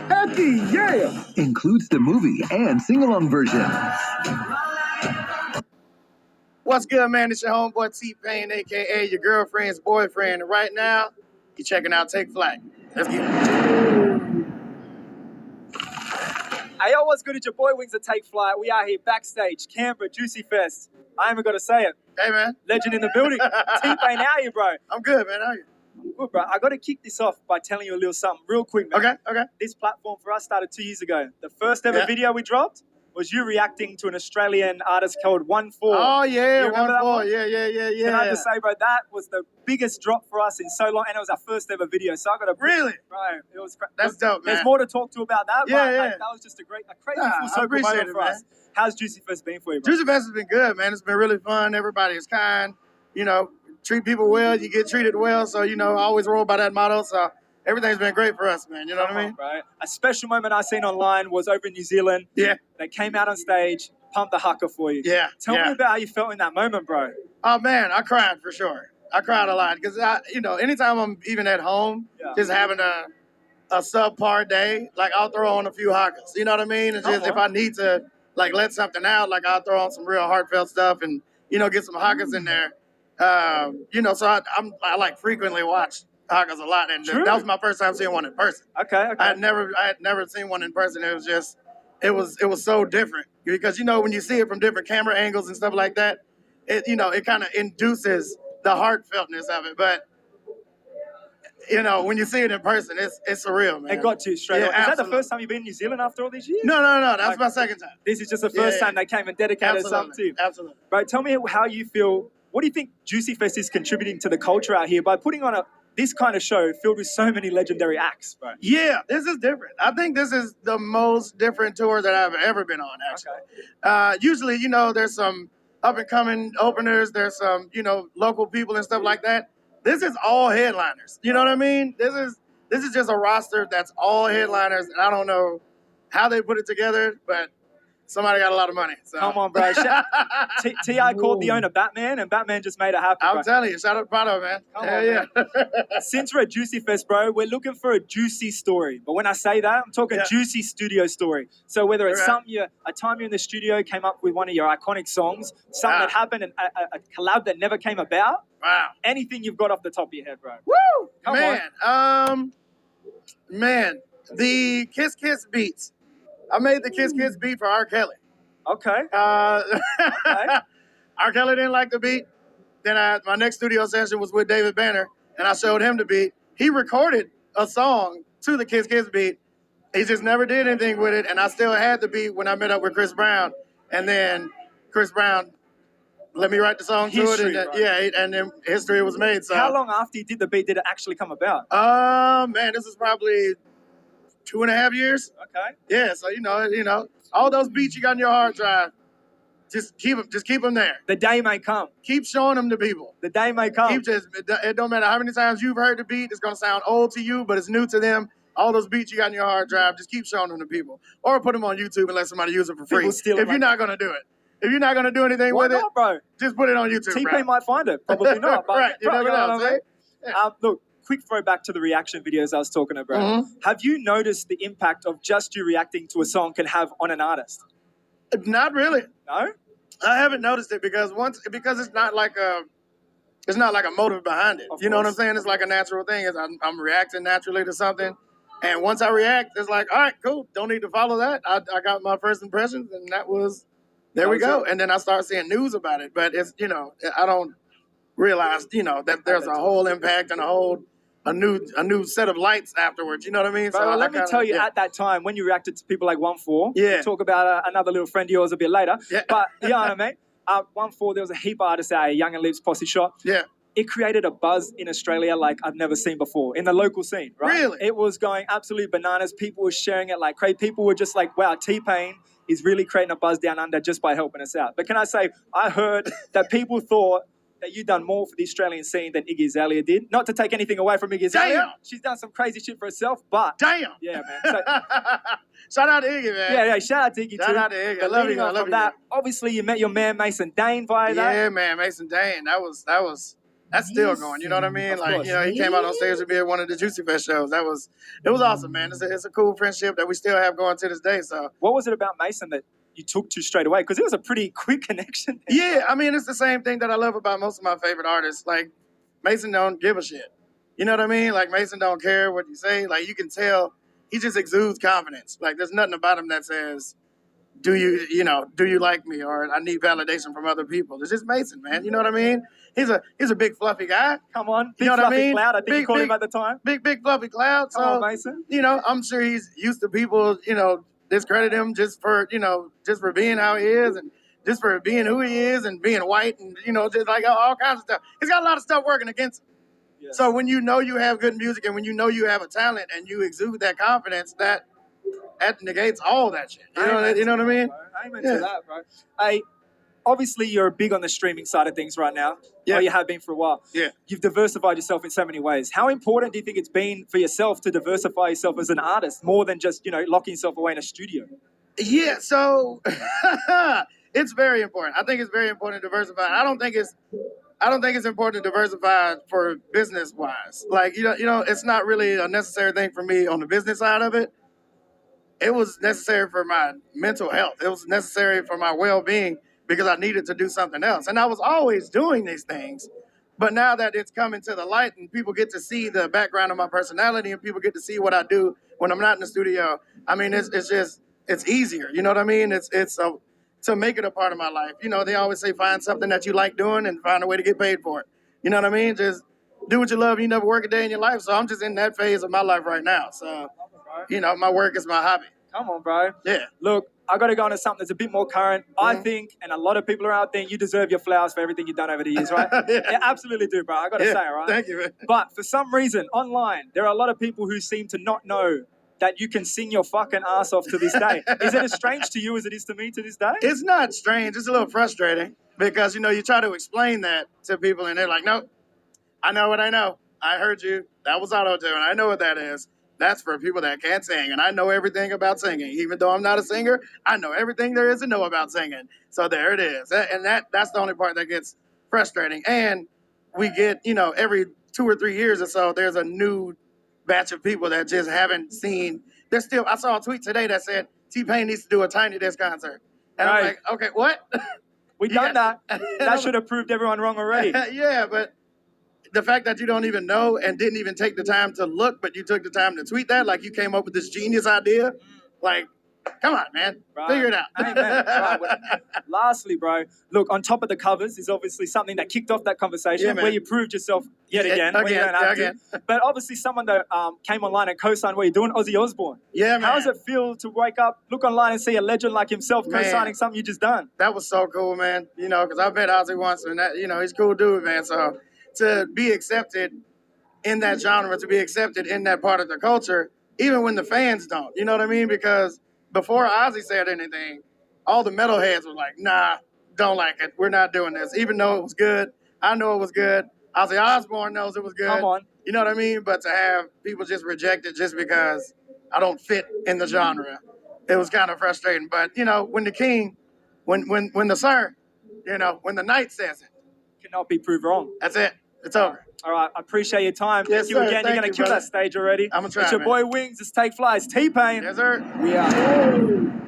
Hecky yeah! Includes the movie and sing-along version. What's good, man? It's your homeboy T-Pain, a.k.a. your girlfriend's boyfriend. And right now, you're checking out Take Flight. Let's get it. Hey, yo, what's good? It's your boy Wings of Take Flight. We are here backstage, Canberra Juicy Fest. I ain't even got to say it. Hey, man. Legend in the building. T-Pain, how are you, bro? I'm good, man. How are you? Good, bro. I got to kick this off by telling you a little something real quick, man. Okay. This platform for us started 2 years ago. The first ever video we dropped was you reacting to an Australian artist called 1-4. Oh, yeah, 1-4. Yeah. Can I just say, bro, that was the biggest drop for us in so long, and it was our first ever video. So I got to Really? Bro, it was That's dope, man. There's more to talk to about that, Yeah, but yeah. Like, that was just a crazy full circle appreciate moment it, for man. us. How's Juicy Fest been for you, bro? Juicy Fest has been good, man. It's been really fun. Everybody is kind. You know, treat people well, you get treated well. So, you know, I always roll by that motto. So everything's been great for us, man. You know what I mean? Bro. A special moment I seen online was over in New Zealand. Yeah. They came out on stage, pumped the haka for you. Yeah. Tell me about how you felt in that moment, bro. Oh, man, I cried for sure. I cried a lot because, anytime I'm even at home, just having a subpar day, like I'll throw on a few hakas. You know what I mean? It's just if I need to, like, let something out, like I'll throw on some real heartfelt stuff and, get some hakas in there. So I like frequently watch hakas a lot, and that was my first time seeing one in person. Okay. I had never seen one in person. It was just, it was so different because when you see it from different camera angles and stuff like that, it kind of induces the heartfeltness of it. But when you see it in person, it's surreal, man. It got you straight on. Is that the first time you've been in New Zealand after all these years? No. That's my second time. This is just the first time they came and dedicated something to you. Absolutely. Bro, tell me how you feel. What do you think Juicy Fest is contributing to the culture out here by putting on this kind of show filled with so many legendary acts, bro? Yeah, this is different. I think this is the most different tour that I've ever been on, actually. Usually, there's some up-and-coming openers. There's some, local people and stuff like that. This is all headliners. You know what I mean? This is just a roster that's all headliners, and I don't know how they put it together, but somebody got a lot of money. So. Come on, bro. T.I. called the owner Batman, and Batman just made it happen, bro. I'm telling you, shout out to Prado, man. Come on, man. Since we're at Juicy Fest, bro, we're looking for a juicy story. But when I say that, I'm talking juicy studio story. So whether it's a time you're in the studio came up with one of your iconic songs, something that happened, and a collab that never came about. Wow. Anything you've got off the top of your head, bro. Woo! Come on. Man, the Kiss Kiss beats. I made the Kiss Kiss beat for R. Kelly. Okay. R. Kelly didn't like the beat. Then my next studio session was with David Banner, and I showed him the beat. He recorded a song to the Kiss Kiss beat. He just never did anything with it, and I still had the beat when I met up with Chris Brown. And then Chris Brown let me write the song to it, and then history was made. So how long after you did the beat did it actually come about? Man, this is probably 2.5 years. Okay. Yeah, so all those beats you got in your hard drive, just keep them there. The day may come. Keep showing them to people. The day may come. It don't matter how many times you've heard the beat, it's gonna sound old to you, but it's new to them. All those beats you got in your hard drive, just keep showing them to people, or put them on YouTube and let somebody use it for free. If you're not gonna do it. If you're not going to do anything with it, bro? Just put it on YouTube, T-Pain might find it. Probably not. But right. You never know. Look, quick throwback to the reaction videos I was talking about. Mm-hmm. Have you noticed the impact of just you reacting to a song can have on an artist? Not really. No? I haven't noticed it because it's not like a motive behind it. You know what I'm saying? It's like a natural thing. I'm reacting naturally to something. And once I react, it's like, all right, cool. Don't need to follow that. I got my first impressions, and that was... There we go. And then I start seeing news about it. But it's, I don't realize, that there's a whole impact and a new set of lights afterwards. You know what I mean? Bro, let me tell you, at that time, when you reacted to people like 1-4, we'll talk about another little friend of yours a bit later. Yeah. But, you know what I mean? 1-4, there was a heap of artists out here, Young and Lips, Posse Shot. Yeah. It created a buzz in Australia like I've never seen before, in the local scene, right? Really? It was going absolutely bananas. People were sharing it like crazy. People were just like, wow, T-Pain is really creating a buzz down under just by helping us out. But can I say, I heard that people thought that you've done more for the Australian scene than Iggy Azalea did. Not to take anything away from Iggy Azalea. She's done some crazy shit for herself, but... Damn! Yeah, man. So, shout out to Iggy, man. Yeah, shout out to Iggy, too. Shout out to Iggy. I love you. Obviously, you met your man, Mason Dane, via that. Yeah, man, Mason Dane. That was That's still going. You know what I mean? Of Like, course. you know, he came out on stage to be at one of the Juicy Fest shows. It was awesome, man. It's a cool friendship that we still have going to this day. So What was it about Mason that you took to straight away? Because it was a pretty quick connection. yeah, I mean, it's the same thing that I love about most of my favorite artists. Like Mason don't give a shit. You know what I mean? Like Mason don't care what you say. Like you can tell he just exudes confidence. Like there's nothing about him that says, do you like me, or I need validation from other people. It's just Mason, man. You know what I mean? He's a big fluffy guy. Come on, You big know what I fluffy mean? cloud. I think you Big- called him big- at the time. Big fluffy cloud. Come So on, Mason. you know, I'm sure he's used to people, discredit him just for being how he is and just for being who he is and being white and, just like all kinds of stuff. He's got a lot of stuff working against him. Yes. So when you know you have good music and when you know you have a talent and you exude that confidence, that negates all that shit. You know what I mean? Bro. Amen Yeah. to that, bro. Hey, obviously you're big on the streaming side of things right now. Yeah. Or you have been for a while. Yeah. You've diversified yourself in so many ways. How important do you think it's been for yourself to diversify yourself as an artist more than just, locking yourself away in a studio? Yeah, so it's very important. I think it's very important to diversify. I don't think it's important to diversify for business wise. Like it's not really a necessary thing for me on the business side of it. It was necessary for my mental health. It was necessary for my well-being because I needed to do something else. And I was always doing these things. But now that it's coming to the light and people get to see the background of my personality and people get to see what I do when I'm not in the studio, I mean, it's easier. You know what I mean? To make it a part of my life. They always say find something that you like doing and find a way to get paid for it. You know what I mean? Just do what you love. You never work a day in your life. So I'm just in that phase of my life right now. So, my work is my hobby. Come on, bro. Yeah. Look, I got to go on to something that's a bit more current. I think, and a lot of people are out there, you deserve your flowers for everything you've done over the years, right? Yeah. You absolutely do, bro. I got to say, right? Thank you, man. But for some reason, online, there are a lot of people who seem to not know that you can sing your fucking ass off to this day. Is it as strange to you as it is to me to this day? It's not strange. It's a little frustrating because, you try to explain that to people and they're like, nope, I know what I know. I heard you. That was auto-tune. I know what that is. That's for people that can't sing. And I know everything about singing. Even though I'm not a singer, I know everything there is to know about singing. So there it is. And that's the only part that gets frustrating. And we get, every 2 or 3 years or so, there's a new batch of people that just haven't seen. I saw a tweet today that said T-Pain needs to do a Tiny Desk concert. And I'm Right. like, okay, what? We done that. That should have proved everyone wrong already. Yeah, but the fact that you don't even know and didn't even take the time to look, but you took the time to tweet that, like you came up with this genius idea, like, come on, man, Right. figure it out. Amen. Right. Well, lastly, bro, look, on top of the covers is obviously something that kicked off that conversation Yeah, man. where you proved yourself yet again. When you don't have to. But obviously someone that came online and co-signed what you're doing, Ozzy Osbourne. Yeah, man. How does it feel to wake up, look online and see a legend like himself Man. co-signing something you just done? That was so cool, man. Because I've met Ozzy once, and that, he's a cool dude, man. So to be accepted in that genre, to be accepted in that part of the culture, even when the fans don't, you know what I mean? Because before Ozzy said anything, all the metalheads were like, nah, don't like it. We're not doing this. Even though it was good, I know it was good. Ozzy Osbourne knows it was good. Come on. You know what I mean? But to have people just reject it just because I don't fit in the genre, it was kind of frustrating. But, when the king, when the sir, when the knight says it, Cannot be proved wrong. that's it. It's over. All right, I appreciate your time. Yes, Thank you sir. again. You're Thank going to you, kill brother. that stage already. I'ma try, It's your man. boy Wings. It's Take Flies. T-Pain. Yes, sir. We are.